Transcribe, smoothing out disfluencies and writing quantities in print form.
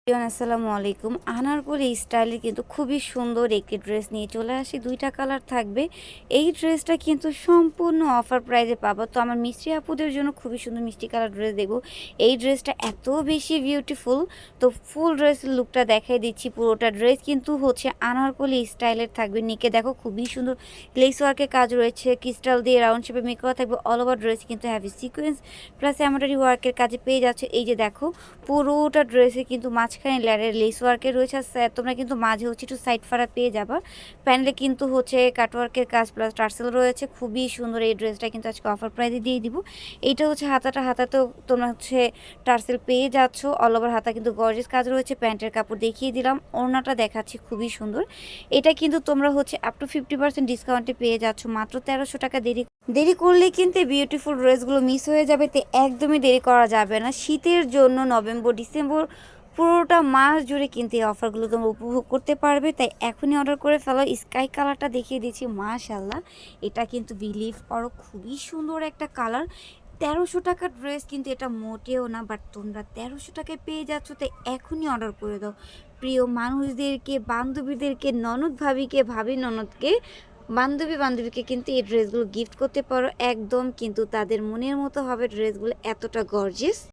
আসসালামু আলাইকুম। আনারকলি স্টাইলে কিন্তু খুবই সুন্দর একটি ড্রেস নিয়ে চলে আসি। ২ টা কালার থাকবে। এই ড্রেসটা কিন্তু সম্পূর্ণ অফার প্রাইজে পাবা। তো আমার মিষ্টি আপুদের জন্য খুবই সুন্দর মিষ্টি কালার ড্রেস দেবো। এই ড্রেসটা এত বেশি বিউটিফুল। তো ফুল ড্রেসের লুকটা দেখাই দিচ্ছি। পুরোটা ড্রেস কিন্তু হচ্ছে আনারকলি স্টাইলের থাকবে। নিকে দেখো খুবই সুন্দর লেস ওয়ার্কের কাজ রয়েছে। ক্রিস্টাল দিয়ে রাউন্ড শেপে মেক করা থাকবে। অল ওভার ড্রেস কিন্তু হেভি সিকোয়েন্স প্লাস এমব্রয়ডারি ওয়ার্কের কাজে পেয়ে যাচ্ছে। এই যে দেখো পুরোটা ড্রেসে কিন্তু মাঝখানে ল্যারের লেস ওয়ার্কের রয়েছে। আর তোমরা কিন্তু মাঝে হচ্ছে একটু সাইড ফাড়া পেয়ে যাবা। প্যানেলে কিন্তু হচ্ছে কাটওয়ার্কের কাজ প্লাস টার্সেল রয়েছে। খুবই সুন্দর এই ড্রেসটা কিন্তু আজকে অফার প্রাইসে দিয়ে দিব। এইটা হচ্ছে হাতাতেও তোমরা হচ্ছে টার্সেল পেয়ে যাচ্ছ। অল ওভার হাতা কিন্তু গর্জিয়াস কাজ রয়েছে। প্যান্টের কাপড় দেখিয়ে দিলাম। ওড়নাটা দেখাচ্ছি খুবই সুন্দর। এটা কিন্তু তোমরা হচ্ছে আপ টু 50% ডিসকাউন্টে পেয়ে যাচ্ছ মাত্র ১৩০০ টাকা। দেরি করলে কিন্তু বিউটিফুল ড্রেসগুলো মিস হয়ে যাবে। তো একদমই দেরি করা যাবে না। শীতের জন্য নভেম্বর ডিসেম্বর পুরোটা মাস জুড়ে কিন্তু এই অফারগুলো তোমরা উপভোগ করতে পারবে। তাই এখনই অর্ডার করে ফেলো। স্কাই কালারটা দেখিয়ে দিচ্ছি, মাশাল্লাহ এটা কিন্তু বিলিভ করো খুবই সুন্দর একটা কালার। ১৩০০ টাকার ড্রেস কিন্তু এটা মোটেও না, বাট তোমরা ১৩০০ টাকায় পেয়ে যাচ্ছ। তাই এখনই অর্ডার করে দাও। প্রিয় মানুষদেরকে, বান্ধবীদেরকে, ননদ ভাবিকে, ভাবি ননদকে, বান্ধবীকে কিন্তু এই ড্রেসগুলো গিফট করতে পারো। একদম কিন্তু তাদের মনের মতো হবে ড্রেসগুলো, এতটা গর্জিয়াস।